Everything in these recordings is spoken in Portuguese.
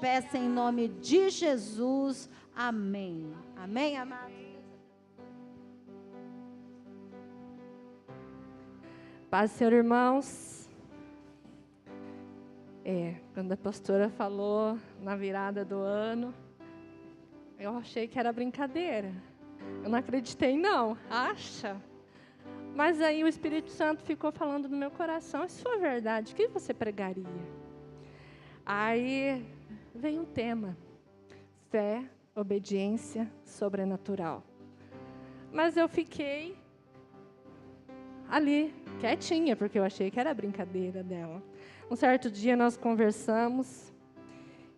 peço em nome de Jesus. Amém. Amém, amados? Paz, Senhor, irmãos. Quando a pastora falou na virada do ano, eu achei que era brincadeira. Eu não acreditei, não. Acha? Mas aí o Espírito Santo ficou falando no meu coração, se for verdade, o que você pregaria? Aí veio um tema: fé, obediência sobrenatural. Mas eu fiquei ali, quietinha, porque eu achei que era brincadeira dela. Um certo dia nós conversamos,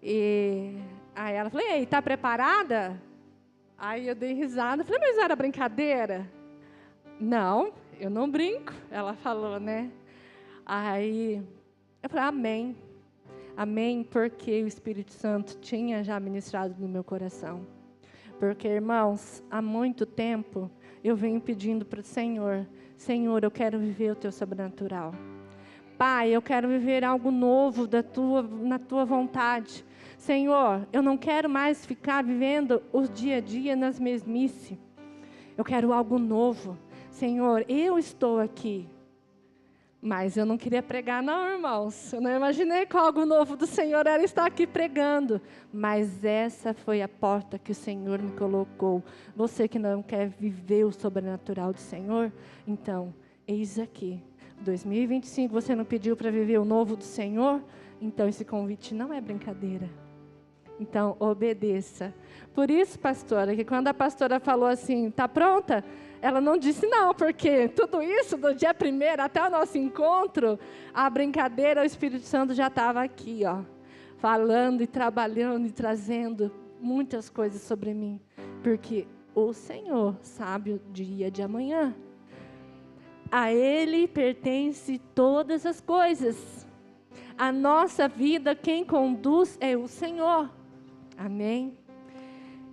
e aí ela falou: ei, tá preparada? Aí eu dei risada, falei: mas era brincadeira? Não, eu não brinco, ela falou, né? Aí eu falei: amém. Amém, porque o Espírito Santo tinha já ministrado no meu coração. Porque, irmãos, há muito tempo eu venho pedindo para o Senhor: Senhor, eu quero viver o Teu sobrenatural. Pai, eu quero viver algo novo na Tua vontade. Senhor, eu não quero mais ficar vivendo o dia a dia nas mesmices. Eu quero algo novo. Senhor, eu estou aqui. Mas eu não queria pregar, não, irmãos. Eu não imaginei que algo novo do Senhor era estar aqui pregando. Mas essa foi a porta que o Senhor me colocou. Você que não quer viver o sobrenatural do Senhor, então, eis aqui. 2025, você não pediu para viver o novo do Senhor? Então, esse convite não é brincadeira. Então, obedeça. Por isso, pastora, que quando a pastora falou assim, está pronta? Ela não disse não, porque tudo isso, do dia 1º até o nosso encontro, a brincadeira, o Espírito Santo já estava aqui, ó, falando e trabalhando e trazendo muitas coisas sobre mim. Porque o Senhor sabe o dia de amanhã. A Ele pertence todas as coisas. A nossa vida, quem conduz é o Senhor. Amém?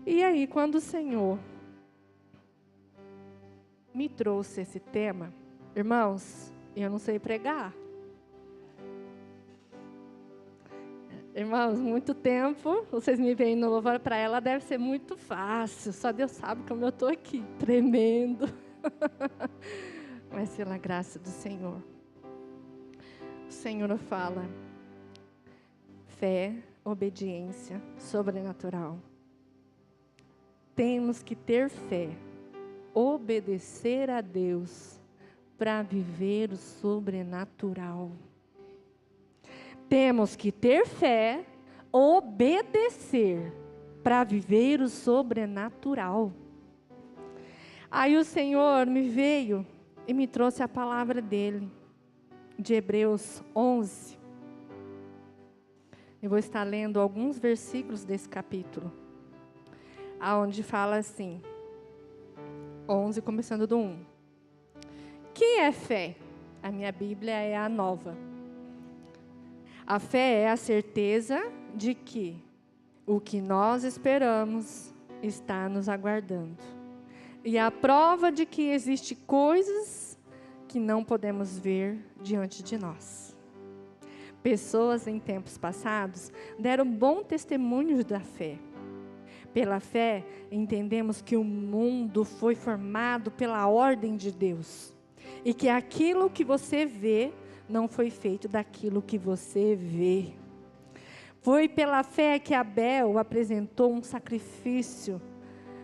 E aí, quando o Senhor me trouxe esse tema, irmãos, eu não sei pregar. Irmãos, muito tempo, vocês me veem no louvor, para ela deve ser muito fácil, só Deus sabe como eu estou aqui, tremendo. Mas pela graça do Senhor. O Senhor fala: fé, obediência sobrenatural. Temos que ter fé, obedecer a Deus para viver o sobrenatural. Temos que ter fé, obedecer para viver o sobrenatural. Aí o Senhor me veio e me trouxe a palavra dele, de Hebreus 11. Eu vou estar lendo alguns versículos desse capítulo, aonde fala assim, 11, começando do 1. Que é fé? A minha Bíblia é a nova. A fé é a certeza de que o que nós esperamos está nos aguardando. E a prova de que existem coisas que não podemos ver diante de nós. Pessoas em tempos passados deram bom testemunho da fé. Pela fé, entendemos que o mundo foi formado pela ordem de Deus. E que aquilo que você vê não foi feito daquilo que você vê. Foi pela fé que Abel apresentou um sacrifício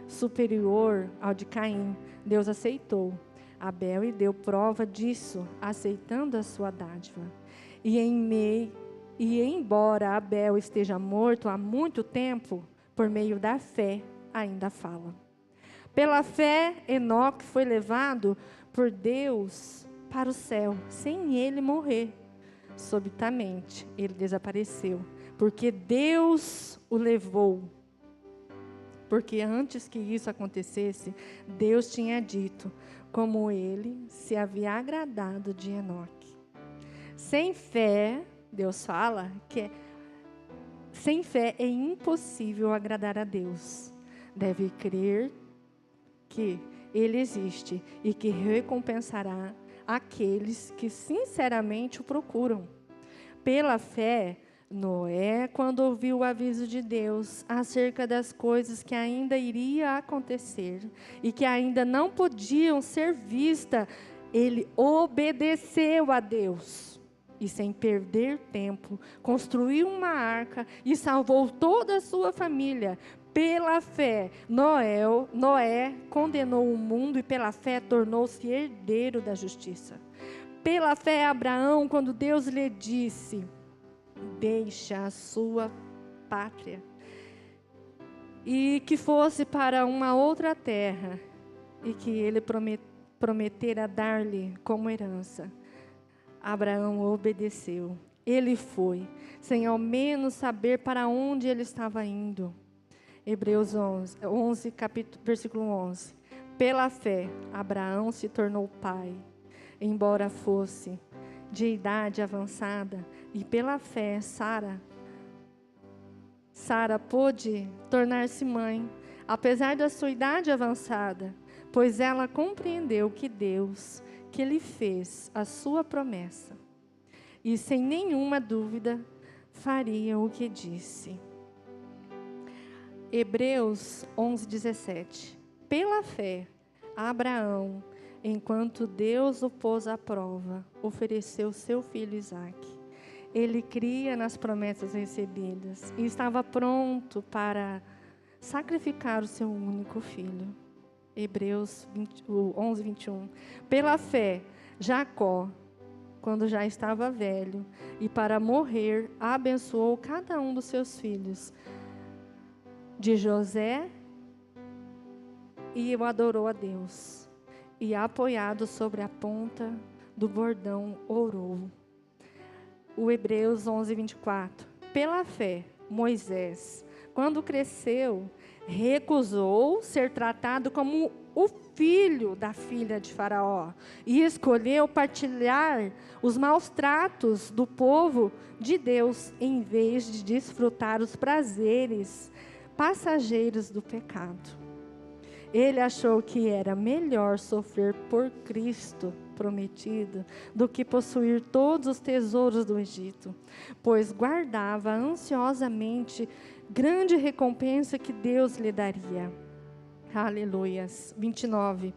superior ao de Caim. Deus aceitou Abel e deu prova disso, aceitando a sua dádiva. E embora Abel esteja morto há muito tempo, por meio da fé, ainda fala. Pela fé, Enoque foi levado por Deus para o céu, sem ele morrer. Subitamente, ele desapareceu, porque Deus o levou. Porque antes que isso acontecesse, Deus tinha dito como ele se havia agradado de Enoque. Sem fé, Deus fala que sem fé é impossível agradar a Deus. Deve crer que Ele existe e que recompensará aqueles que sinceramente o procuram. Pela fé, Noé, quando ouviu o aviso de Deus acerca das coisas que ainda iria acontecer e que ainda não podiam ser vistas, ele obedeceu a Deus. E sem perder tempo, construiu uma arca e salvou toda a sua família. Pela fé, Noé condenou o mundo e pela fé tornou-se herdeiro da justiça. Pela fé, Abraão, quando Deus lhe disse: deixa a sua pátria e que fosse para uma outra terra e que ele prometera dar-lhe como herança, Abraão obedeceu. Ele foi, sem ao menos saber para onde ele estava indo. Hebreus 11, versículo 11. Pela fé, Abraão se tornou pai, embora fosse de idade avançada, e pela fé, Sara pôde tornar-se mãe, apesar da sua idade avançada, pois ela compreendeu que Deus, que lhe fez a sua promessa, e sem nenhuma dúvida, faria o que disse. Hebreus 11, 17. Pela fé, Abraão, enquanto Deus o pôs à prova, ofereceu seu filho Isaque. Ele cria nas promessas recebidas e estava pronto para sacrificar o seu único filho. Hebreus 11, 21. Pela fé, Jacó, quando já estava velho, e para morrer, abençoou cada um dos seus filhos de José e o adorou a Deus. E apoiado sobre a ponta do bordão, orou. O Hebreus 11, 24. Pela fé, Moisés, quando cresceu, recusou ser tratado como o filho da filha de Faraó e escolheu partilhar os maus tratos do povo de Deus, em vez de desfrutar os prazeres passageiros do pecado. Ele achou que era melhor sofrer por Cristo prometido do que possuir todos os tesouros do Egito, pois guardava ansiosamente grande recompensa que Deus lhe daria. Aleluias. 29.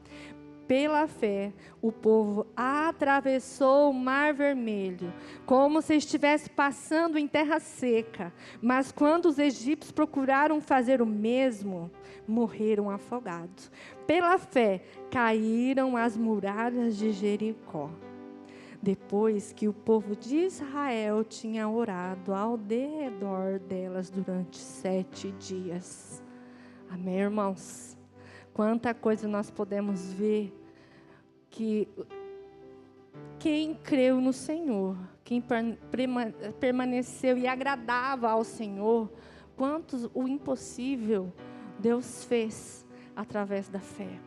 Pela fé, o povo atravessou o Mar Vermelho, como se estivesse passando em terra seca. Mas quando os egípcios procuraram fazer o mesmo, morreram afogados. Pela fé, caíram as muralhas de Jericó, depois que o povo de Israel tinha orado ao derredor delas durante 7 dias. Amém, irmãos? Quanta coisa nós podemos ver que quem creu no Senhor, quem permaneceu e agradava ao Senhor, quantos o impossível Deus fez através da fé.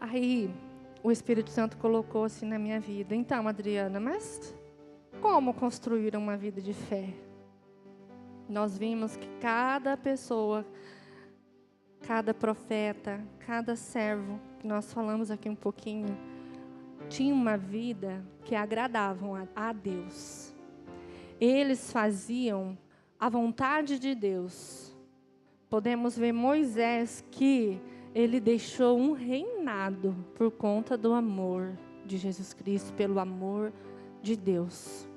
Aí o Espírito Santo colocou assim na minha vida: então, Adriana, mas como construir uma vida de fé? Nós vimos que cada pessoa, cada profeta, cada servo, que nós falamos aqui um pouquinho, tinha uma vida que agradavam a Deus. Eles faziam a vontade de Deus. Podemos ver Moisés, que ele deixou um reinado por conta do amor de Jesus Cristo, pelo amor de Deus.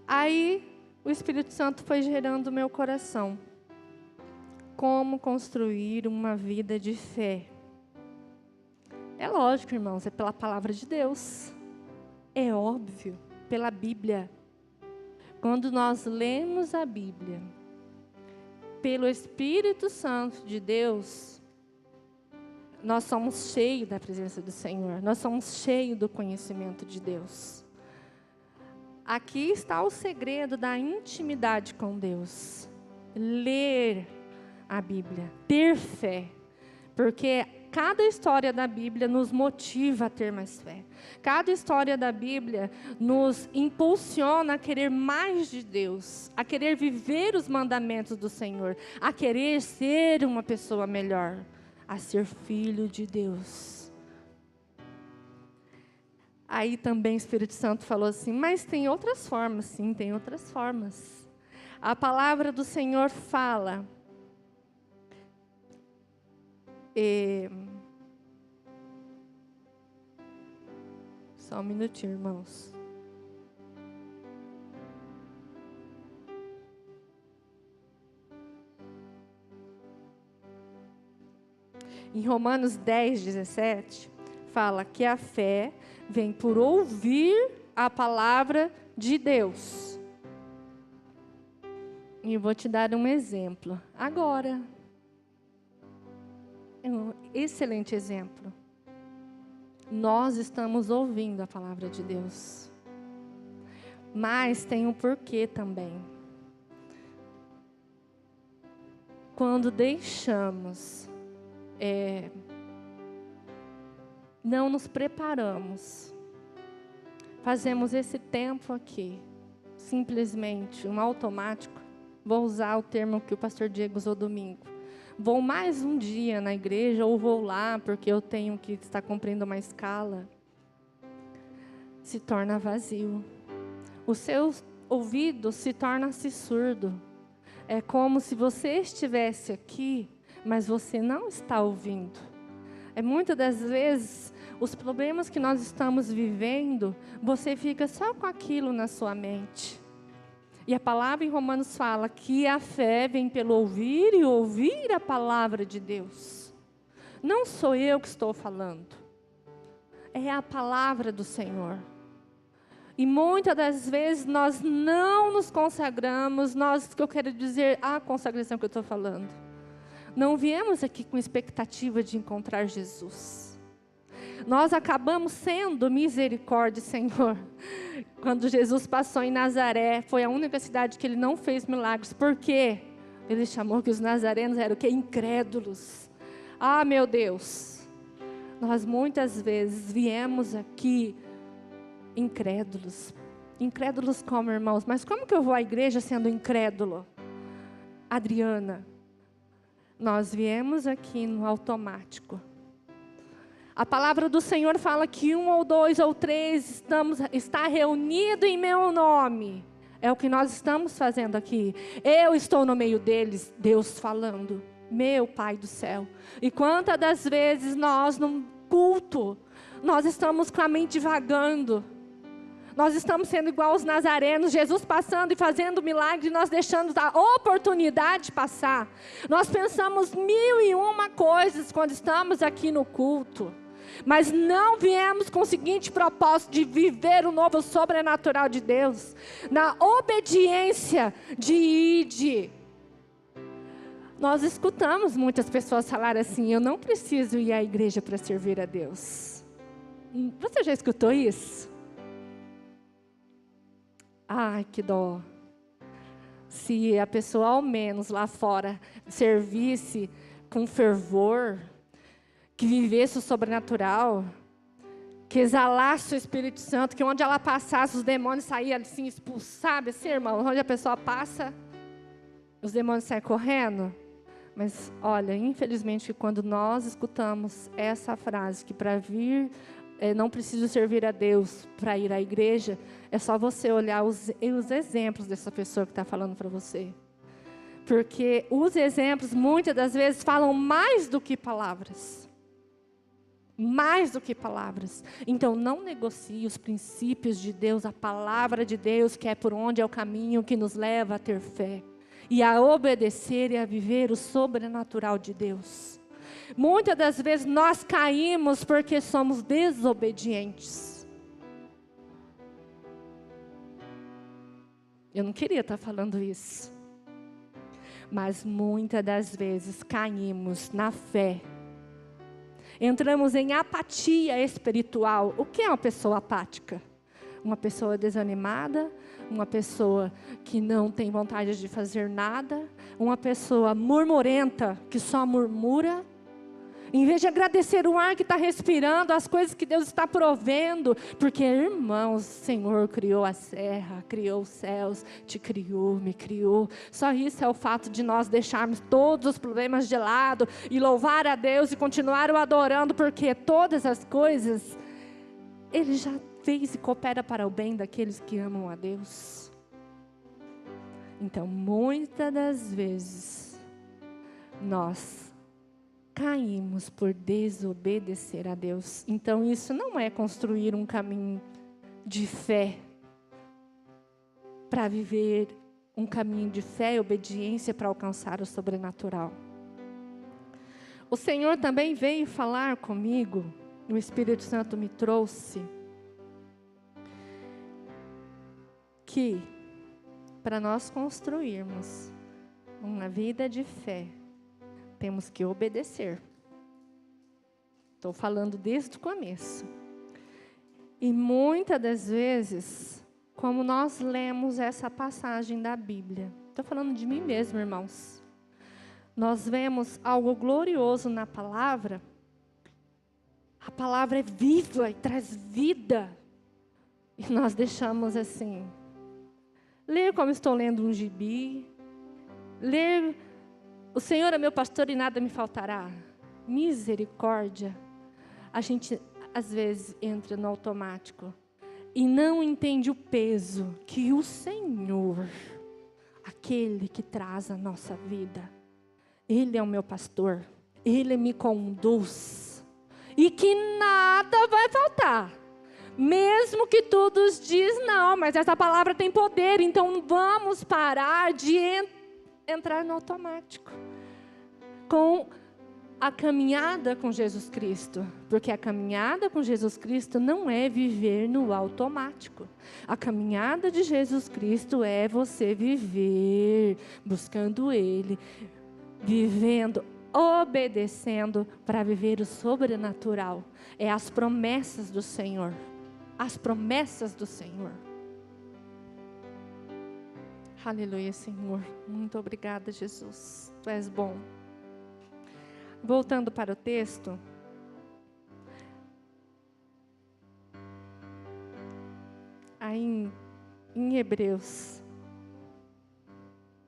Aí o Espírito Santo foi gerando o meu coração. Como construir uma vida de fé? É lógico, irmãos, é pela palavra de Deus. É óbvio, pela Bíblia. Quando nós lemos a Bíblia, pelo Espírito Santo de Deus, nós somos cheios da presença do Senhor. Nós somos cheios do conhecimento de Deus. Aqui está o segredo da intimidade com Deus. Ler a Bíblia, ter fé, porque cada história da Bíblia nos motiva a ter mais fé. Cada história da Bíblia nos impulsiona a querer mais de Deus, a querer viver os mandamentos do Senhor, a querer ser uma pessoa melhor, a ser filho de Deus. Aí também o Espírito Santo falou assim, mas tem outras formas, sim, tem outras formas. A palavra do Senhor fala, só um minutinho, irmãos. Em Romanos 10:17, fala que a fé vem por ouvir a palavra de Deus. E eu vou te dar um exemplo agora. Um excelente exemplo. Nós estamos ouvindo a palavra de Deus. Mas tem um porquê também. Quando deixamos, não nos preparamos, fazemos esse tempo aqui, simplesmente um automático. Vou usar o termo que o pastor Diego usou domingo. Vou mais um dia na igreja, ou vou lá porque eu tenho que estar cumprindo uma escala. Se torna vazio. O seu ouvido se torna-se surdo. É como se você estivesse aqui, mas você não está ouvindo. Muitas das vezes, os problemas que nós estamos vivendo, você fica só com aquilo na sua mente. E a palavra em Romanos fala que a fé vem pelo ouvir e ouvir a palavra de Deus. Não sou eu que estou falando. É a palavra do Senhor. E muitas das vezes nós não nos consagramos, que eu quero dizer, a consagração que eu estou falando. Não viemos aqui com expectativa de encontrar Jesus. Nós acabamos sendo misericórdia, Senhor. Quando Jesus passou em Nazaré, foi a única cidade que ele não fez milagres. Por quê? Ele chamou que os nazarenos eram o quê? Incrédulos. Ah, meu Deus. Nós muitas vezes viemos aqui incrédulos. Incrédulos como, irmãos? Mas como que eu vou à igreja sendo incrédulo? Adriana, nós viemos aqui no automático. A palavra do Senhor fala que 1 ou 2 ou 3 está reunido em meu nome. É o que nós estamos fazendo aqui. Eu estou no meio deles, Deus falando. Meu Pai do céu. E quantas das vezes nós, no culto, nós estamos com a mente vagando. Nós estamos sendo igual aos nazarenos, Jesus passando e fazendo milagre, nós deixamos a oportunidade passar. Nós pensamos 1001 coisas quando estamos aqui no culto. Mas não viemos com o seguinte propósito de viver o novo sobrenatural de Deus. Na obediência de ide. Nós escutamos muitas pessoas falar assim, eu não preciso ir à igreja para servir a Deus. Você já escutou isso? Ai, que dó. Se a pessoa ao menos lá fora servisse com fervor, que vivesse o sobrenatural, que exalasse o Espírito Santo, que onde ela passasse os demônios saíam assim, expulsados, assim, irmão, onde a pessoa passa, os demônios saem correndo. Mas olha, infelizmente quando nós escutamos essa frase, que para vir, não preciso servir a Deus para ir à igreja, é só você olhar os exemplos dessa pessoa que está falando para você. Porque os exemplos muitas das vezes falam mais do que palavras. Mais do que palavras. Então não negocie os princípios de Deus, a palavra de Deus, que é por onde é o caminho que nos leva a ter fé. E a obedecer e a viver o sobrenatural de Deus. Muitas das vezes nós caímos porque somos desobedientes. Eu não queria estar falando isso. Mas muitas das vezes caímos na fé. Entramos em apatia espiritual. O que é uma pessoa apática? Uma pessoa desanimada, uma pessoa que não tem vontade de fazer nada, uma pessoa murmurenta, que só murmura. Em vez de agradecer o ar que está respirando, as coisas que Deus está provendo, porque, irmãos, o Senhor criou a terra, criou os céus, te criou, me criou. Só isso é o fato de nós deixarmos todos os problemas de lado e louvar a Deus e continuar o adorando, porque todas as coisas Ele já fez e coopera para o bem daqueles que amam a Deus. Então, muitas das vezes, nós caímos por desobedecer a Deus. Então, isso não é construir um caminho de fé para viver um caminho de fé e obediência para alcançar o sobrenatural. O Senhor também veio falar comigo, o Espírito Santo me trouxe, que para nós construirmos uma vida de fé, temos que obedecer. Estou falando desde o começo. E muitas das vezes, como nós lemos essa passagem da Bíblia, estou falando de mim mesmo, irmãos. Nós vemos algo glorioso na palavra. A palavra é viva e traz vida. E nós deixamos assim, ler como estou lendo um gibi, ler, o Senhor é meu pastor e nada me faltará. Misericórdia. A gente, às vezes, entra no automático e não entende o peso que o Senhor, aquele que traz a nossa vida, Ele é o meu pastor, Ele me conduz, e que nada vai faltar. Mesmo que todos diz não, mas essa palavra tem poder, então vamos parar de entrar no automático. Com a caminhada com Jesus Cristo, porque a caminhada com Jesus Cristo não é viver no automático. A caminhada de Jesus Cristo é você viver buscando Ele, vivendo, obedecendo para viver o sobrenatural. É as promessas do Senhor. As promessas do Senhor. Aleluia, Senhor. Muito obrigada, Jesus. Tu és bom. Voltando para o texto. Aí em Hebreus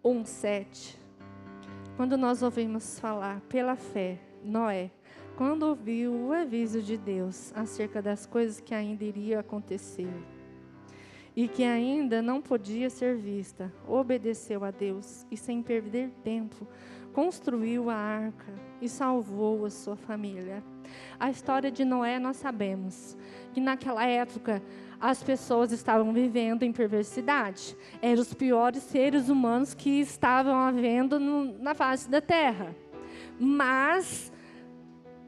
1:7. Quando nós ouvimos falar pela fé, Noé, quando ouviu o aviso de Deus acerca das coisas que ainda iriam acontecer e que ainda não podia ser vista, obedeceu a Deus e, sem perder tempo, construiu a arca e salvou a sua família. A história de Noé nós sabemos que naquela época as pessoas estavam vivendo em perversidade. Eram os piores seres humanos que estavam havendo na face da terra. Mas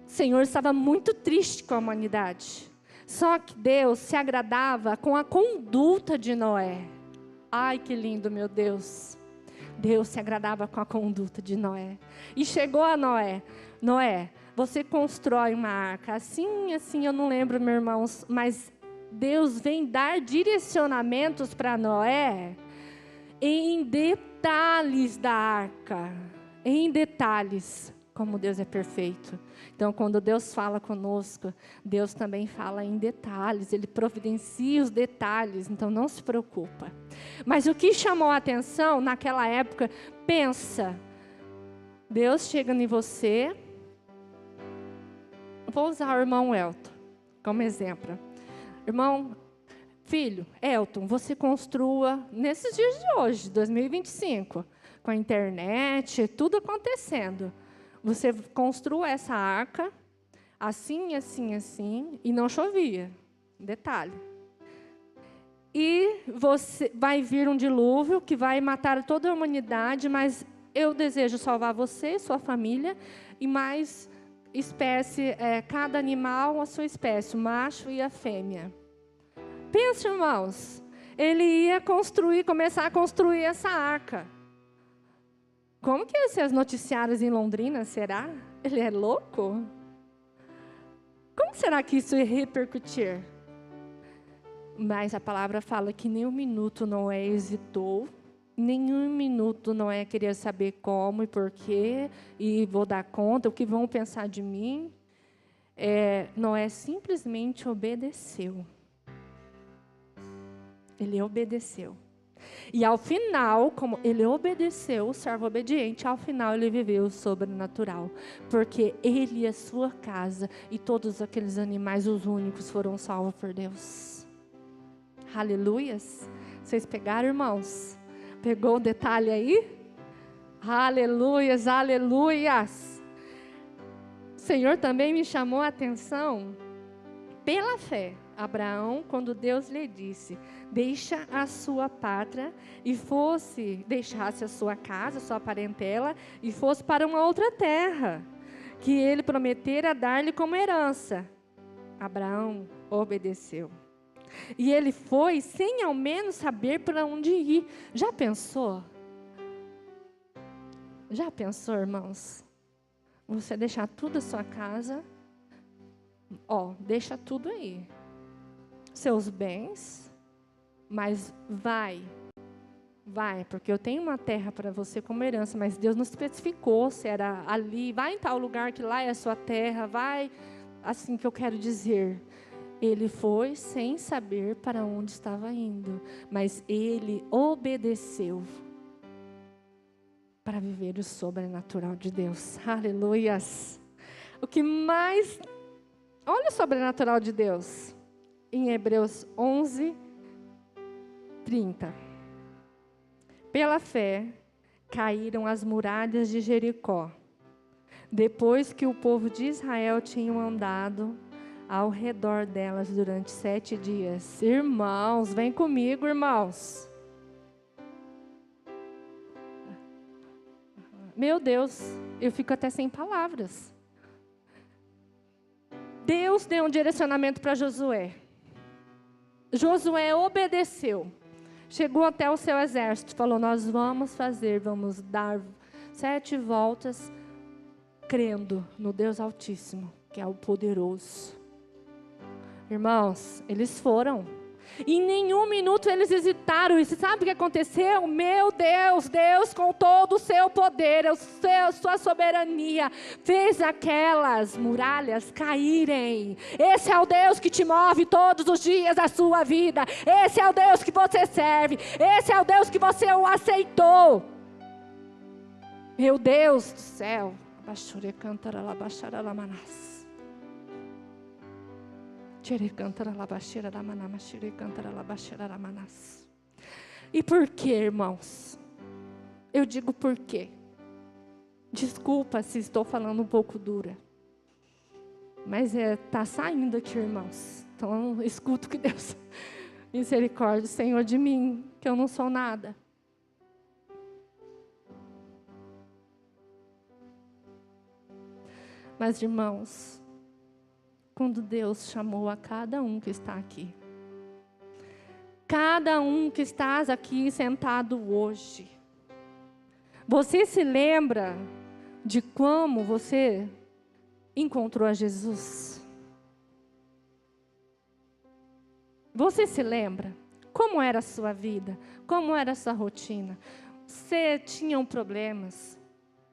o Senhor estava muito triste com a humanidade. Só que Deus se agradava com a conduta de Noé. Ai, que lindo, meu Deus. Deus se agradava com a conduta de Noé. E chegou a Noé. Noé, você constrói uma arca. Assim, eu não lembro, meus irmãos, mas Deus vem dar direcionamentos para Noé em detalhes da arca. Em detalhes, como Deus é perfeito. Então, quando Deus fala conosco, Deus também fala em detalhes. Ele providencia os detalhes, então não se preocupa. Mas o que chamou a atenção naquela época, pensa, Deus chega em você. Vou usar o irmão Elton como exemplo. Irmão, filho, Elton, você construa nesses dias de hoje, 2025, com a internet, tudo acontecendo. Você construa essa arca, assim, assim, assim, e não chovia. Detalhe. E vai vir um dilúvio que vai matar toda a humanidade, mas eu desejo salvar você, sua família, e mais espécie, cada animal a sua espécie, o macho e a fêmea. Pensa, irmãos, ele ia começar a construir essa arca. Como que iam ser as noticiários em Londrina, será? Ele é louco? Como será que isso ia repercutir? Mas a palavra fala que nem um minuto Noé hesitou, nenhum minuto Noé queria saber como e porquê, e vou dar conta, o que vão pensar de mim. Noé simplesmente obedeceu. Ele obedeceu. E ao final, como ele obedeceu, o servo obediente, ao final ele viveu o sobrenatural. Porque ele e a sua casa e todos aqueles animais, os únicos, foram salvos por Deus. Aleluias. Vocês pegaram, irmãos? Pegou o detalhe aí? Aleluias, aleluias. O Senhor também me chamou a atenção pela fé. Abraão, quando Deus lhe disse, deixa a sua pátria e deixasse a sua casa, a sua parentela, e fosse para uma outra terra, que ele prometera dar-lhe como herança. Abraão obedeceu. E ele foi sem ao menos saber para onde ir. Já pensou? Já pensou, irmãos? Você deixar tudo a sua casa, deixa tudo aí. Seus bens, mas vai, porque eu tenho uma terra para você como herança, mas Deus não especificou se era ali, vai em tal lugar que lá é a sua terra, vai, assim que eu quero dizer. Ele foi sem saber para onde estava indo, mas ele obedeceu para viver o sobrenatural de Deus. Aleluias! O que mais... Olha o sobrenatural de Deus. Em Hebreus 11, 30. Pela fé, caíram as muralhas de Jericó, depois que o povo de Israel tinha andado ao redor delas durante 7 dias. Irmãos, vem comigo, irmãos. Meu Deus, eu fico até sem palavras. Deus deu um direcionamento para Josué. Josué obedeceu. Chegou até o seu exército, falou, nós vamos dar 7 voltas, crendo no Deus Altíssimo, que é o poderoso. Irmãos, eles foram. Em nenhum minuto eles hesitaram. E você sabe o que aconteceu? Meu Deus, Deus com todo o seu poder, sua soberania, fez aquelas muralhas caírem. Esse é o Deus que te move todos os dias da sua vida. Esse é o Deus que você serve. Esse é o Deus que você o aceitou. Meu Deus do céu. E por quê, irmãos? Eu digo por quê. Desculpa se estou falando um pouco dura. Mas está saindo aqui, irmãos. Então escuto que Deus... Misericórdia, Senhor, de mim, que eu não sou nada. Mas, irmãos... Quando Deus chamou a cada um que está aqui. Cada um que está aqui sentado hoje. Você se lembra de como você encontrou a Jesus? Você se lembra? Como era a sua vida? Como era a sua rotina? Você tinha problemas?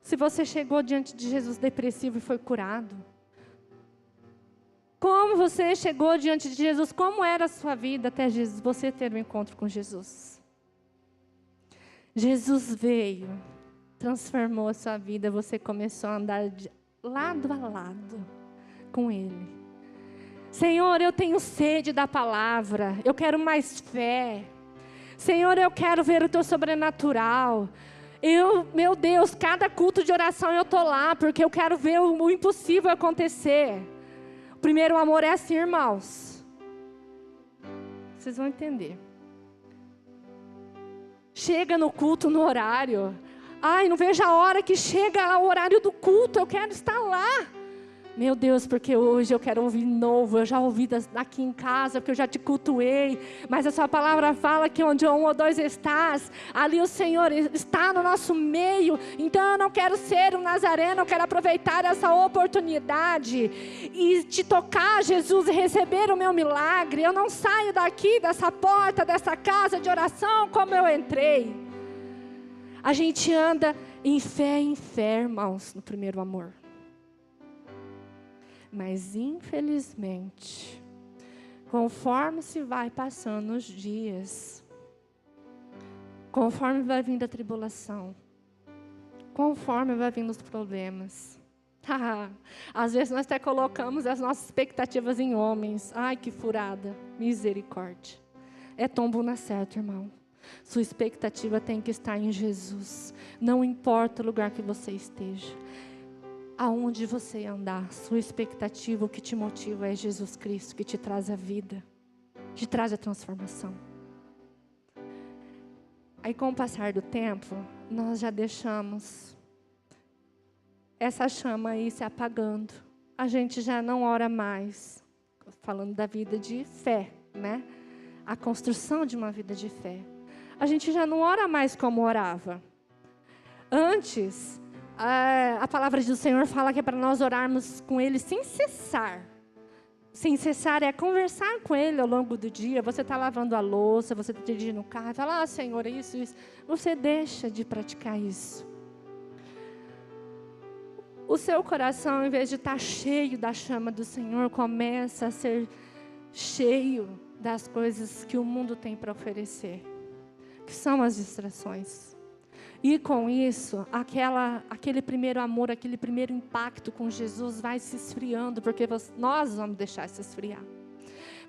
Se você chegou diante de Jesus depressivo e foi curado? Como você chegou diante de Jesus? Como era a sua vida até Jesus, você ter um encontro com Jesus? Jesus veio, transformou a sua vida, você começou a andar de lado a lado com Ele. Senhor, eu tenho sede da palavra, eu quero mais fé. Senhor, eu quero ver o Teu sobrenatural. Meu Deus, cada culto de oração eu estou lá, porque eu quero ver o impossível acontecer. Primeiro, o amor é assim, irmãos. Vocês vão entender. Chega no culto no horário. Ai, não vejo a hora que chega o horário do culto. Eu quero estar lá. Meu Deus, porque hoje eu quero ouvir novo. Eu já ouvi aqui em casa, porque eu já te cultuei. Mas a sua palavra fala que onde um ou dois estás, ali o Senhor está no nosso meio. Então eu não quero ser um nazareno, eu quero aproveitar essa oportunidade e te tocar, Jesus, e receber o meu milagre. Eu não saio daqui, dessa porta, dessa casa de oração como eu entrei. A gente anda em fé, irmãos, no primeiro amor. Mas, infelizmente, conforme se vai passando os dias, conforme vai vindo a tribulação, conforme vai vindo os problemas, às vezes nós até colocamos as nossas expectativas em homens. Ai, que furada, misericórdia. é tombo na certa, irmão. Sua expectativa tem que estar em Jesus. Não importa o lugar que você esteja. Aonde você andar, sua expectativa, o que te motiva é Jesus Cristo, que te traz a vida, te traz a transformação. Aí com o passar do tempo, nós já deixamos essa chama aí se apagando. A gente já não ora mais, falando da vida de fé, né? A construção de uma vida de fé. A gente já não ora mais como orava. Antes, a palavra do Senhor fala que é para nós orarmos com Ele sem cessar. Sem cessar é conversar com Ele ao longo do dia. Você está lavando a louça, você está dirigindo o carro, fala, Senhor, isso. Você deixa de praticar isso. O seu coração, em vez de estar cheio da chama do Senhor, começa a ser cheio das coisas que o mundo tem para oferecer, que são as distrações. E com isso, aquele primeiro amor, aquele primeiro impacto com Jesus vai se esfriando, porque nós vamos deixar se esfriar.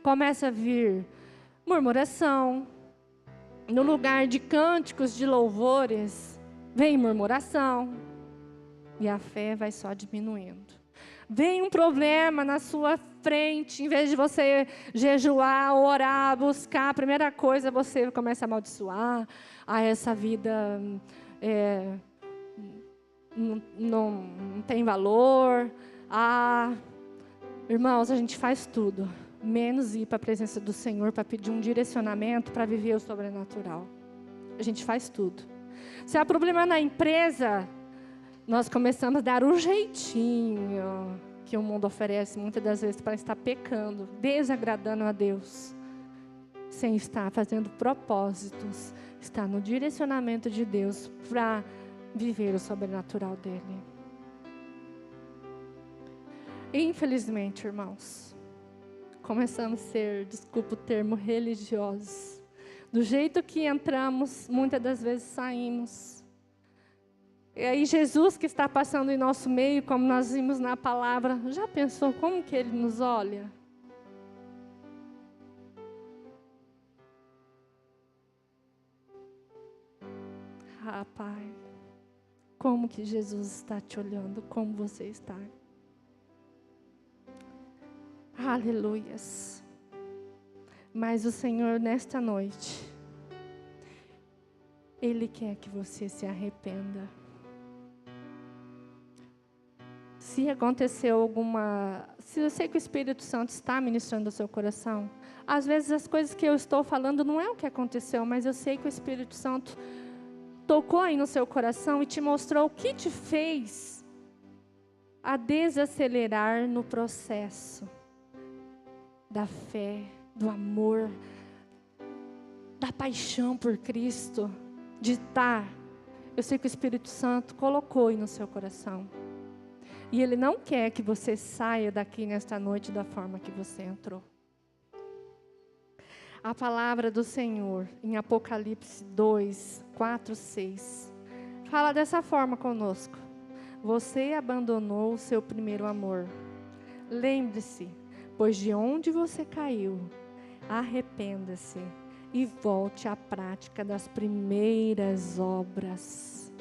Começa a vir murmuração. No lugar de cânticos, de louvores, vem murmuração. E a fé vai só diminuindo. Vem um problema na sua frente, em vez de você jejuar, orar, buscar, a primeira coisa você começa a amaldiçoar. Essa vida não tem valor. Irmãos, a gente faz tudo, menos ir para a presença do Senhor para pedir um direcionamento para viver o sobrenatural. A gente faz tudo. Se há problema na empresa, nós começamos a dar um jeitinho que o mundo oferece muitas das vezes para estar pecando, desagradando a Deus, sem estar fazendo propósitos, estar no direcionamento de Deus para viver o sobrenatural dele. Infelizmente, irmãos, começamos a ser, desculpa o termo, religiosos. Do jeito que entramos, muitas das vezes saímos. E aí Jesus que está passando em nosso meio, como nós vimos na palavra, já pensou como que Ele nos olha? Pai, como que Jesus está te olhando, como você está? Aleluias. Mas o Senhor nesta noite, Ele quer que você se arrependa. Se aconteceu se eu sei que o Espírito Santo está ministrando o seu coração, às vezes as coisas que eu estou falando não é o que aconteceu, mas eu sei que o Espírito Santo tocou aí no seu coração e te mostrou o que te fez a desacelerar no processo da fé, do amor, da paixão por Cristo, de estar. Eu sei que o Espírito Santo colocou aí no seu coração. E Ele não quer que você saia daqui nesta noite da forma que você entrou. A palavra do Senhor, em Apocalipse 2, 4, 6, fala dessa forma conosco. Você abandonou o seu primeiro amor. Lembre-se, pois de onde você caiu, arrependa-se e volte à prática das primeiras obras.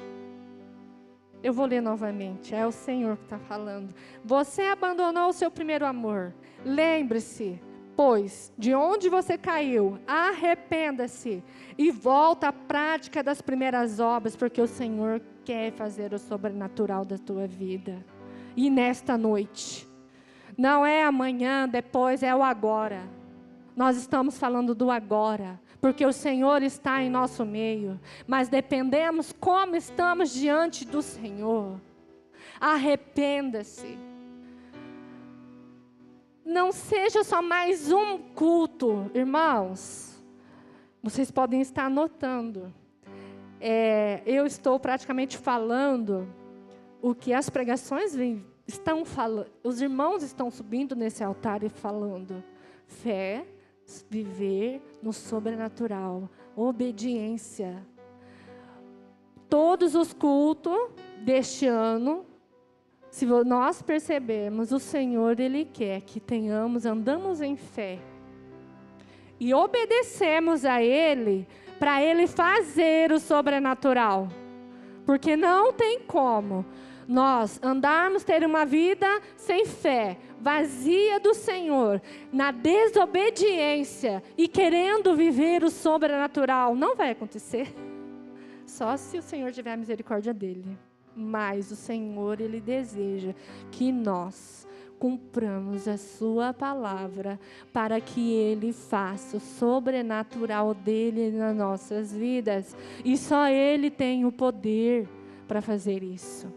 Eu vou ler novamente, é o Senhor que está falando. Você abandonou o seu primeiro amor. Lembre-se, pois, de onde você caiu, arrependa-se e volta à prática das primeiras obras, porque o Senhor quer fazer o sobrenatural da tua vida. E nesta noite, não é amanhã, depois, é o agora. Nós estamos falando do agora, porque o Senhor está em nosso meio, mas dependemos como estamos diante do Senhor. Arrependa-se. Não seja só mais um culto, irmãos. Vocês podem estar anotando. Eu estou praticamente falando o que as pregações estão falando. Os irmãos estão subindo nesse altar e falando. Fé, viver no sobrenatural, obediência. Todos os cultos deste ano, se nós percebermos, o Senhor, Ele quer que andamos em fé. e obedecemos a Ele para Ele fazer o sobrenatural. Porque não tem como nós andarmos, ter uma vida sem fé, vazia do Senhor, na desobediência e querendo viver o sobrenatural. Não vai acontecer. Só se o Senhor tiver misericórdia dele. Mas o Senhor, Ele deseja que nós cumpramos a sua palavra para que Ele faça o sobrenatural dele nas nossas vidas. E só Ele tem o poder para fazer isso.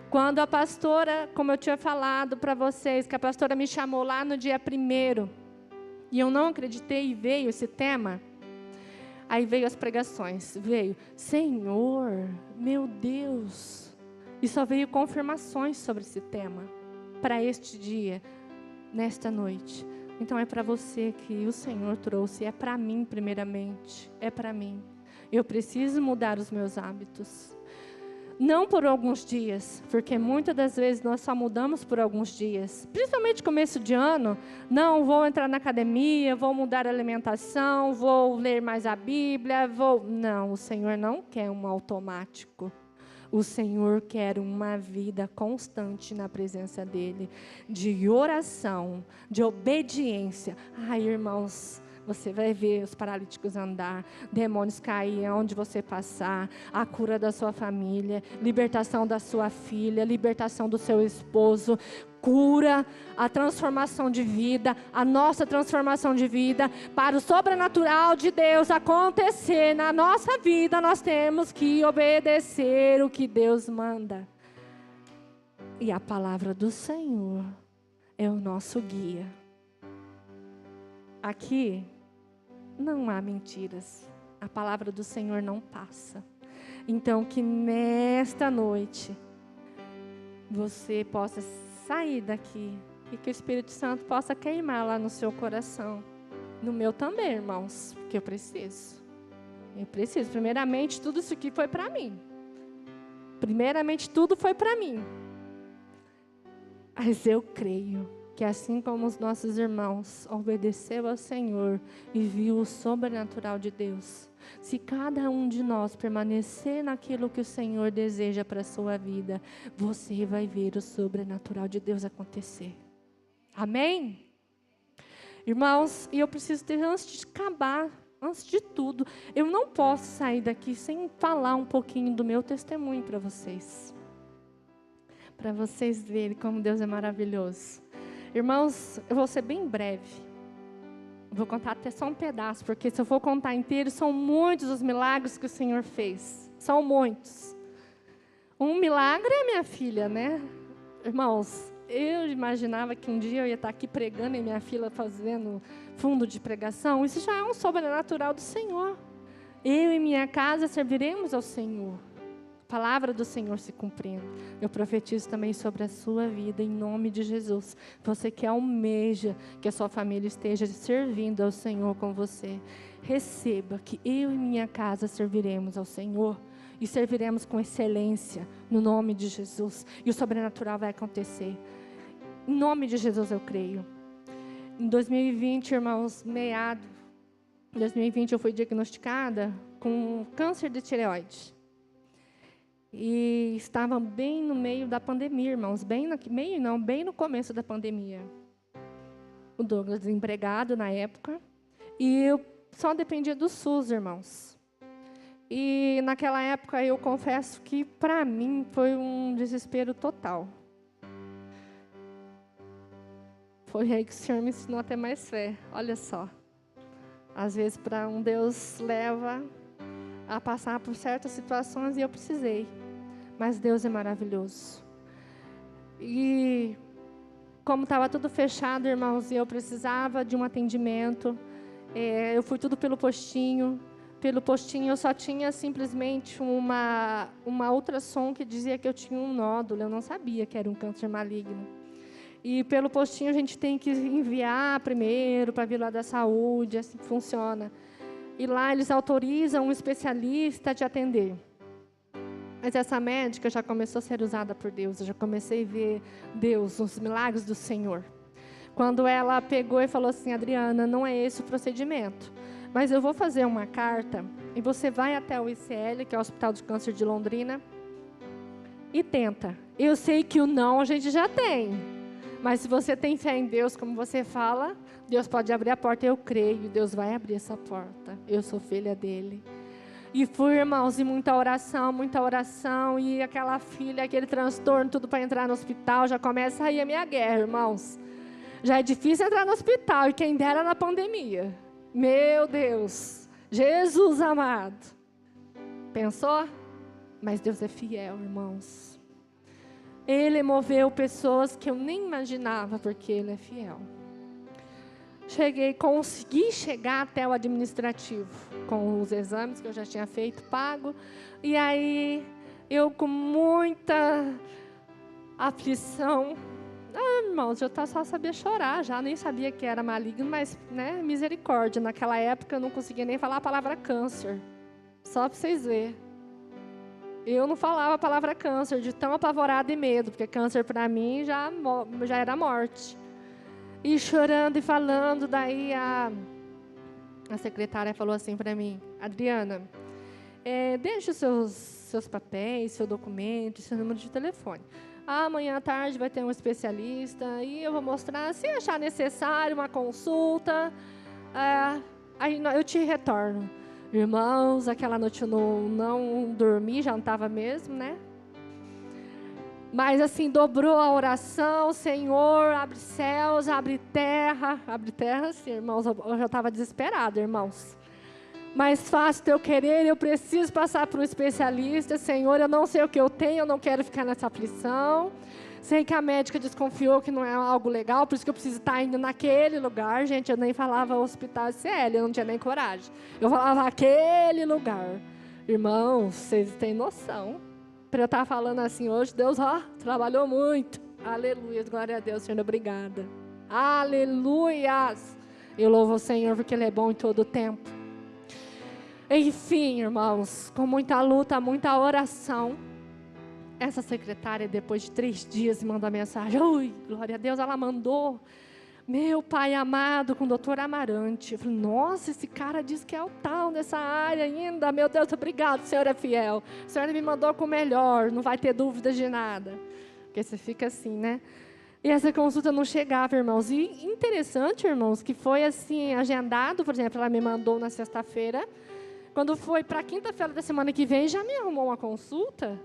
Quando a pastora, como eu tinha falado para vocês, que a pastora me chamou lá no dia 1º, e eu não acreditei, e veio esse tema, aí veio as pregações, veio, Senhor, meu Deus, e só veio confirmações sobre esse tema, para este dia, nesta noite. Então é para você que o Senhor trouxe, é para mim primeiramente, é para mim. Eu preciso mudar os meus hábitos. Não por alguns dias, porque muitas das vezes nós só mudamos por alguns dias. Principalmente começo de ano, não, vou entrar na academia, vou mudar a alimentação, vou ler mais a Bíblia, Não, o Senhor não quer um automático. O Senhor quer uma vida constante na presença dEle, de oração, de obediência. Ai, irmãos, você vai ver os paralíticos andar, demônios cair onde você passar, a cura da sua família, libertação da sua filha, libertação do seu esposo, cura, a transformação de vida, a nossa transformação de vida, para o sobrenatural de Deus acontecer na nossa vida, nós temos que obedecer o que Deus manda. E a palavra do Senhor é o nosso guia. Aqui não há mentiras. A palavra do Senhor não passa. Então, que nesta noite você possa sair daqui e que o Espírito Santo possa queimar lá no seu coração. No meu também, irmãos, porque eu preciso. Eu preciso. Primeiramente, tudo isso aqui foi para mim. Primeiramente, tudo foi para mim. Mas eu creio que assim como os nossos irmãos obedeceu ao Senhor e viu o sobrenatural de Deus, se cada um de nós permanecer naquilo que o Senhor deseja para a sua vida, você vai ver o sobrenatural de Deus acontecer. Amém? Irmãos, e eu preciso ter, antes de acabar, antes de tudo, eu não posso sair daqui sem falar um pouquinho do meu testemunho para vocês verem como Deus é maravilhoso. Irmãos, eu vou ser bem breve. Vou contar até só um pedaço, porque se eu for contar inteiro, são muitos os milagres que o Senhor fez. São muitos. Um milagre é minha filha, né? Irmãos, eu imaginava que um dia eu ia estar aqui pregando e minha filha fazendo fundo de pregação. Isso já é um sobrenatural do Senhor. Eu e minha casa serviremos ao Senhor. A palavra do Senhor se cumprindo. Eu profetizo também sobre a sua vida, em nome de Jesus. Você que almeja que a sua família esteja servindo ao Senhor com você, receba que eu e minha casa serviremos ao Senhor e serviremos com excelência, no nome de Jesus. E o sobrenatural vai acontecer. Em nome de Jesus eu creio. Em 2020, irmãos, meado, em 2020 eu fui diagnosticada com câncer de tireoide. E estava bem no meio da pandemia, irmãos, bem no começo da pandemia. O Douglas desempregado na época, e eu só dependia do SUS, irmãos. E naquela época eu confesso que para mim foi um desespero total. Foi aí que o Senhor me ensinou a ter mais fé, olha só. Às vezes para um Deus leva a passar por certas situações e eu precisei. Mas Deus é maravilhoso. E como estava tudo fechado, irmãos, e eu precisava de um atendimento, eu fui tudo pelo postinho. Pelo postinho eu só tinha simplesmente uma ultrassom que dizia que eu tinha um nódulo. Eu não sabia que era um câncer maligno. E pelo postinho a gente tem que enviar primeiro para a Vila da Saúde, assim que funciona. E lá eles autorizam um especialista a te atender. Mas essa médica já começou a ser usada por Deus. Eu já comecei a ver Deus, os milagres do Senhor. quando ela pegou e falou assim: Adriana, não é esse o procedimento, mas eu vou fazer uma carta e você vai até o ICL, que é o Hospital de Câncer de Londrina, e tenta. Eu sei que o não a gente já tem, mas se você tem fé em Deus, como você fala, Deus pode abrir a porta. Eu creio, Deus vai abrir essa porta. Eu sou filha dele. E fui, irmãos, e muita oração, e aquela filha, aquele transtorno, tudo para entrar no hospital, já começa aí a minha guerra, irmãos. Já é difícil entrar no hospital, e quem dera na pandemia. Meu Deus, Jesus amado. Pensou? Mas Deus é fiel, irmãos. Ele moveu pessoas que eu nem imaginava, porque Ele é fiel. Consegui chegar até o administrativo, com os exames que eu já tinha feito, pago. E aí, eu com muita aflição, irmãos, eu só sabia chorar, já nem sabia que era maligno, mas, né, misericórdia. Naquela época, eu não conseguia nem falar a palavra câncer. Só para vocês verem. Eu não falava a palavra câncer, de tão apavorada e medo, porque câncer para mim já era morte. E chorando e falando, daí a secretária falou assim para mim: Adriana, deixa os seus papéis, seu documento, seu número de telefone. Amanhã à tarde vai ter um especialista e eu vou mostrar, se achar necessário, uma consulta, aí eu te retorno. Irmãos, aquela noite eu não dormi, já não estava mesmo, né? Mas assim, dobrou a oração: Senhor, abre céus, abre terra, sim, irmãos, eu já estava desesperada, irmãos. Mas faça o teu querer, eu preciso passar por um especialista, Senhor, eu não sei o que eu tenho, eu não quero ficar nessa aflição. Sei que a médica desconfiou que não é algo legal, por isso que eu preciso estar indo naquele lugar. Gente, eu nem falava hospital ICL, eu não tinha nem coragem. Eu falava aquele lugar. Irmãos, vocês têm noção. Para eu estar falando assim hoje, Deus trabalhou muito. Aleluia, glória a Deus, Senhor, obrigada. Aleluias. Eu louvo o Senhor porque Ele é bom em todo o tempo. Enfim, irmãos, com muita luta, muita oração, essa secretária, depois de 3 dias, me mandou a mensagem. Ui, glória a Deus, ela mandou: meu pai amado, com o doutor Amarante. Eu falei: nossa, esse cara diz que é o tal nessa área ainda. Meu Deus, obrigado, o Senhor é fiel. O Senhor me mandou com o melhor, não vai ter dúvida de nada. Porque você fica assim, né? E essa consulta não chegava, irmãos. E interessante, irmãos, que foi assim, agendado, por exemplo, ela me mandou na sexta-feira. Quando foi para quinta-feira da semana que vem, já me arrumou uma consulta.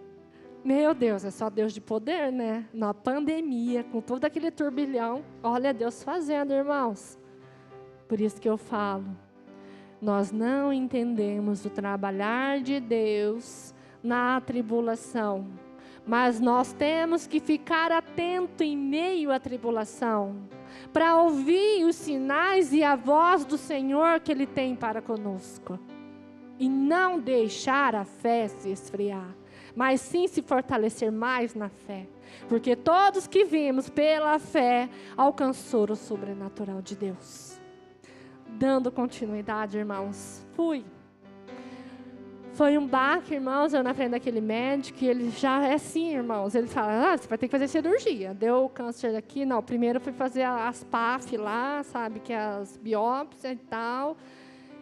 Meu Deus, é só Deus de poder, né? Na pandemia, com todo aquele turbilhão, olha Deus fazendo, irmãos. Por isso que eu falo, nós não entendemos o trabalhar de Deus na tribulação, mas nós temos que ficar atento em meio à tribulação, para ouvir os sinais e a voz do Senhor que Ele tem para conosco, e não deixar a fé se esfriar, mas sim se fortalecer mais na fé, porque todos que vimos pela fé alcançaram o sobrenatural de Deus. Dando continuidade, irmãos, foi um baque, irmãos, eu na frente daquele médico, e ele já é assim, irmãos, ele fala: você vai ter que fazer cirurgia. Deu câncer aqui, não, primeiro fui fazer as PAF lá, sabe, que é as biópsias e tal,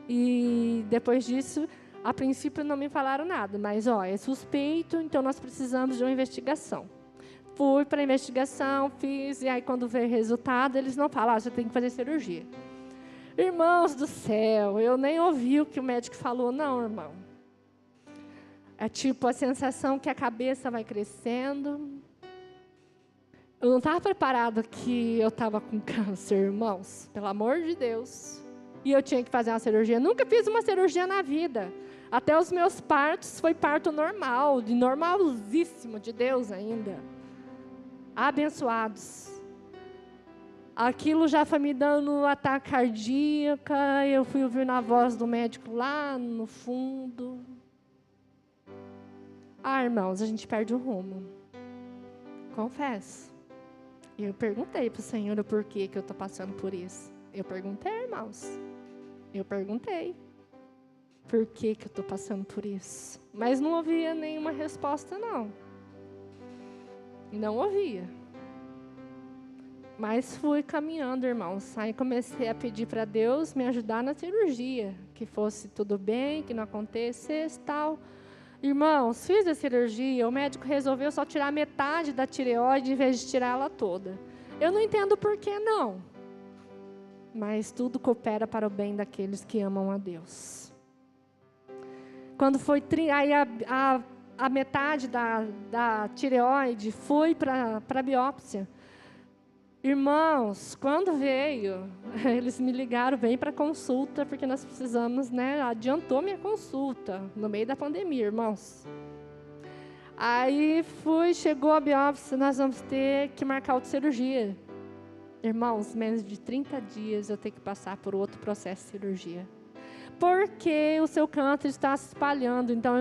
e depois disso, a princípio não me falaram nada, mas é suspeito, então nós precisamos de uma investigação. Fui para a investigação, fiz, e aí quando veio o resultado, eles não falam: você tem que fazer cirurgia. Irmãos do céu, eu nem ouvi o que o médico falou, não, irmão. É tipo a sensação que a cabeça vai crescendo. Eu não estava preparado que eu estava com câncer, irmãos, pelo amor de Deus. E eu tinha que fazer uma cirurgia. Nunca fiz uma cirurgia na vida. Até os meus partos foi parto normal, de normalzíssimo de Deus ainda. Abençoados. Aquilo já foi me dando ataque cardíaco. Eu fui ouvir na voz do médico lá no fundo. Irmãos, a gente perde o rumo. Confesso. Eu perguntei para o Senhor o porquê que eu estou passando por isso. Eu perguntei, irmãos. Eu perguntei. Por que eu estou passando por isso? Mas não ouvia nenhuma resposta, não. Não ouvia. Mas fui caminhando, irmãos. Aí comecei a pedir para Deus me ajudar na cirurgia, que fosse tudo bem, que não acontecesse tal. Irmãos, fiz a cirurgia, o médico resolveu só tirar metade da tireoide em vez de tirar ela toda. Eu não entendo por que não. Mas tudo coopera para o bem daqueles que amam a Deus. Quando foi aí a metade da tireoide foi para a biópsia. Irmãos, quando veio, eles me ligaram, vem para consulta, porque nós precisamos, né? Adiantou minha consulta, no meio da pandemia, irmãos. Aí chegou a biópsia, nós vamos ter que marcar outra cirurgia. Irmãos, menos de 30 dias eu tenho que passar por outro processo de cirurgia. Porque o seu câncer está se espalhando, então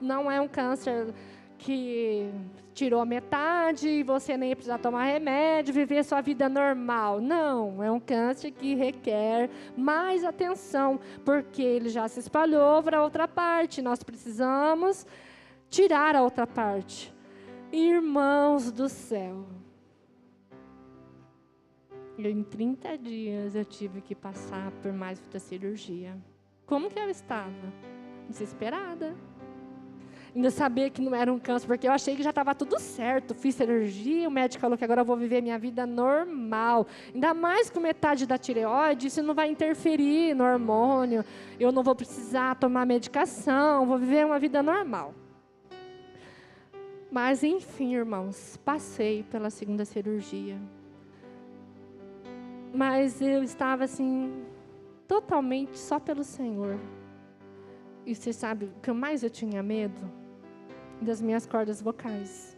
não é um câncer que tirou a metade e você nem precisa tomar remédio, viver sua vida normal. Não, é um câncer que requer mais atenção, porque ele já se espalhou para outra parte. Nós precisamos tirar a outra parte. Irmãos do céu, em 30 dias eu tive que passar por mais outra cirurgia. Como que eu estava? Desesperada. Ainda sabia que não era um câncer, porque eu achei que já estava tudo certo. Fiz cirurgia, o médico falou que agora eu vou viver minha vida normal. Ainda mais com metade da tireoide, isso não vai interferir no hormônio. Eu não vou precisar tomar medicação, vou viver uma vida normal. Mas, enfim, irmãos, passei pela segunda cirurgia. Mas eu estava assim, totalmente só pelo Senhor. E você sabe o que mais eu tinha medo? Das minhas cordas vocais.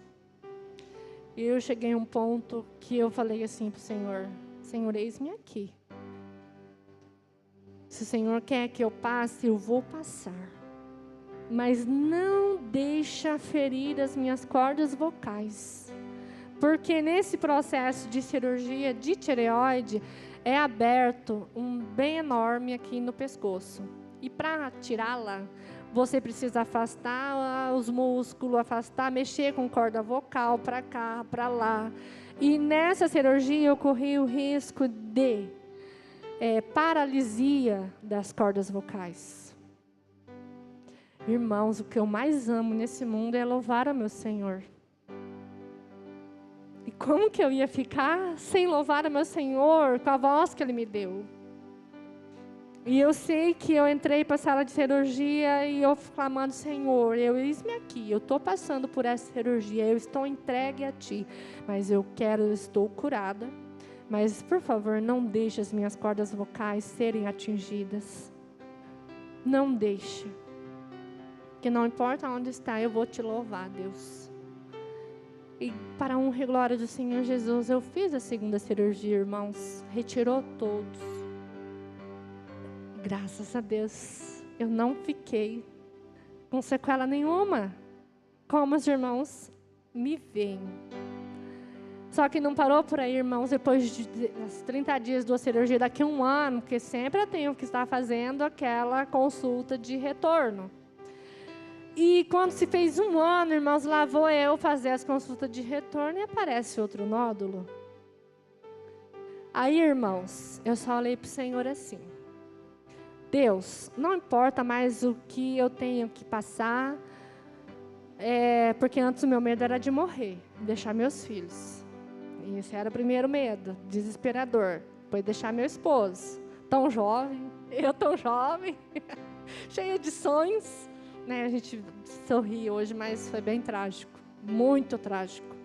E eu cheguei a um ponto que eu falei assim para o Senhor: Senhor, eis-me aqui. Se o Senhor quer que eu passe, eu vou passar. Mas não deixa ferir as minhas cordas vocais. Porque nesse processo de cirurgia de tireoide, é aberto um bem enorme aqui no pescoço. E para tirá-la, você precisa afastar os músculos, mexer com corda vocal para cá, para lá. E nessa cirurgia eu corri o risco de paralisia das cordas vocais. Irmãos, o que eu mais amo nesse mundo é louvar ao meu Senhor. E como que eu ia ficar sem louvar ao meu Senhor com a voz que Ele me deu? E eu sei que eu entrei para a sala de cirurgia e eu clamando: Senhor, eis-me aqui, eu estou passando por essa cirurgia, eu estou entregue a Ti, mas eu estou curada, mas por favor, não deixe as minhas cordas vocais serem atingidas. Não deixe. Que não importa onde está, eu vou Te louvar, Deus. E para a honra e glória do Senhor Jesus, eu fiz a segunda cirurgia, irmãos, retirou todos. Graças a Deus, eu não fiquei com sequela nenhuma, como os irmãos me veem. Só que não parou por aí, irmãos, depois de 30 dias da cirurgia, daqui a um ano, porque sempre eu tenho que estar fazendo aquela consulta de retorno. E quando se fez um ano, irmãos, lá vou eu fazer as consultas de retorno e aparece outro nódulo. Aí, irmãos, eu só olhei para o Senhor assim: Deus, não importa mais o que eu tenho que passar, porque antes o meu medo era de morrer, deixar meus filhos. E esse era o primeiro medo, desesperador. Depois deixar meu esposo, tão jovem, eu tão jovem, cheia de sonhos. Né? A gente sorri hoje, mas foi bem trágico, muito trágico.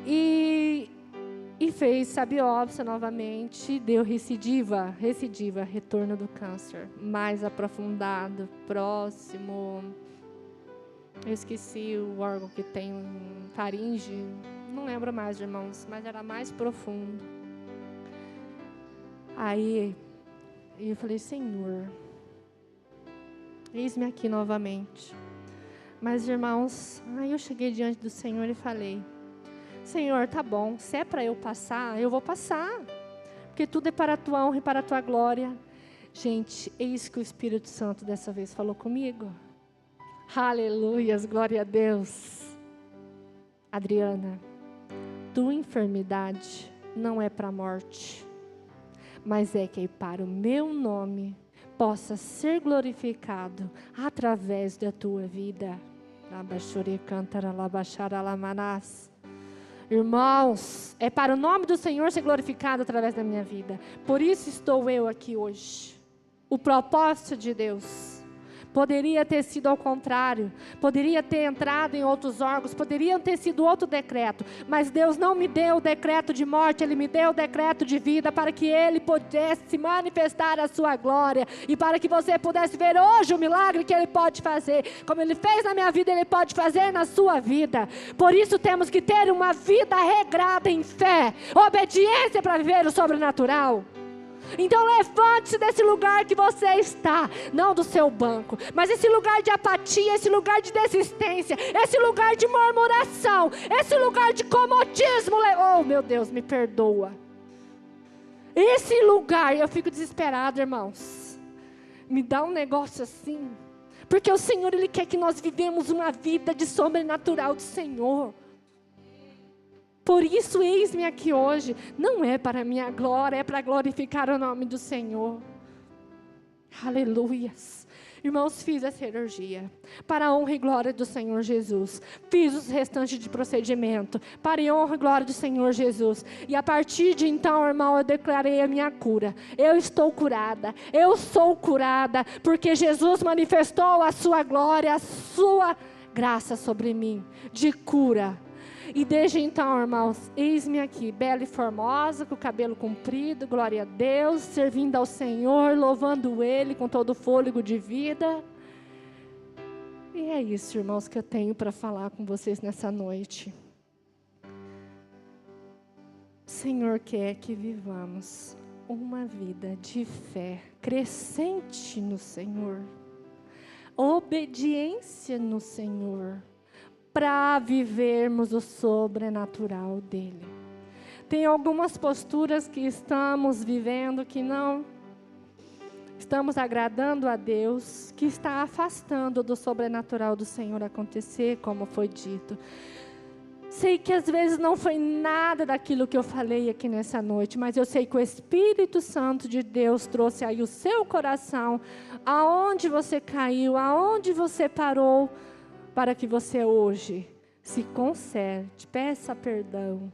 E fez a biópsia novamente, deu recidiva, retorno do câncer, mais aprofundado, próximo. Eu esqueci o órgão que tem faringe, não lembro mais, irmãos, mas era mais profundo. Aí eu falei: Senhor, eis-me aqui novamente. Mas, irmãos, aí eu cheguei diante do Senhor e falei: Senhor, tá bom, se é para eu passar, eu vou passar, porque tudo é para a Tua honra e para a Tua glória. Gente, eis que o Espírito Santo dessa vez falou comigo. Aleluias, glória a Deus. Adriana, tua enfermidade não é para a morte, mas é que para o meu nome possa ser glorificado através da tua vida. Irmãos, é para o nome do Senhor ser glorificado através da minha vida. Por isso estou eu aqui hoje. O propósito de Deus poderia ter sido ao contrário, poderia ter entrado em outros órgãos, poderia ter sido outro decreto, mas Deus não me deu o decreto de morte, Ele me deu o decreto de vida, para que Ele pudesse manifestar a sua glória, e para que você pudesse ver hoje o milagre que Ele pode fazer, como Ele fez na minha vida, Ele pode fazer na sua vida. Por isso temos que ter uma vida regrada em fé, obediência para viver o sobrenatural. Então levante-se desse lugar que você está, não do seu banco, mas esse lugar de apatia, esse lugar de desistência, esse lugar de murmuração, esse lugar de comodismo. Oh, meu Deus, me perdoa. Esse lugar, eu fico desesperado, irmãos. Me dá um negócio assim, porque o Senhor, Ele quer que nós vivemos uma vida de sobrenatural do Senhor. Por isso, eis-me aqui hoje, não é para a minha glória, é para glorificar o nome do Senhor. Aleluias. Irmãos, fiz a cirurgia, para a honra e glória do Senhor Jesus. Fiz os restantes de procedimento, para a honra e glória do Senhor Jesus. E a partir de então, irmão, eu declarei a minha cura. Eu estou curada, eu sou curada, porque Jesus manifestou a sua glória, a sua graça sobre mim, de cura. E desde então, irmãos, eis-me aqui, bela e formosa, com o cabelo comprido, glória a Deus, servindo ao Senhor, louvando Ele com todo o fôlego de vida. E é isso, irmãos, que eu tenho para falar com vocês nessa noite. O Senhor quer que vivamos uma vida de fé, crescente no Senhor, obediência no Senhor, para vivermos o sobrenatural dEle. Tem algumas posturas que estamos vivendo que não estamos agradando a Deus, que está afastando do sobrenatural do Senhor acontecer, como foi dito. Sei que às vezes não foi nada daquilo que eu falei aqui nessa noite, mas eu sei que o Espírito Santo de Deus trouxe aí o seu coração, aonde você caiu, aonde você parou, para que você hoje se conserte, peça perdão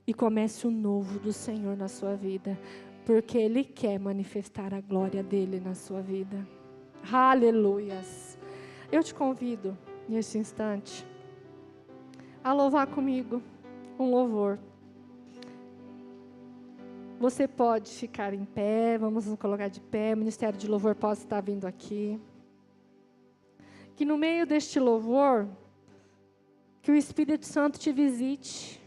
e comece o novo do Senhor na sua vida, porque Ele quer manifestar a glória dEle na sua vida. Aleluias! Eu te convido, nesse instante, a louvar comigo um louvor. Você pode ficar em pé, vamos nos colocar de pé, o Ministério de Louvor pode estar vindo aqui. Que no meio deste louvor, que o Espírito Santo te visite.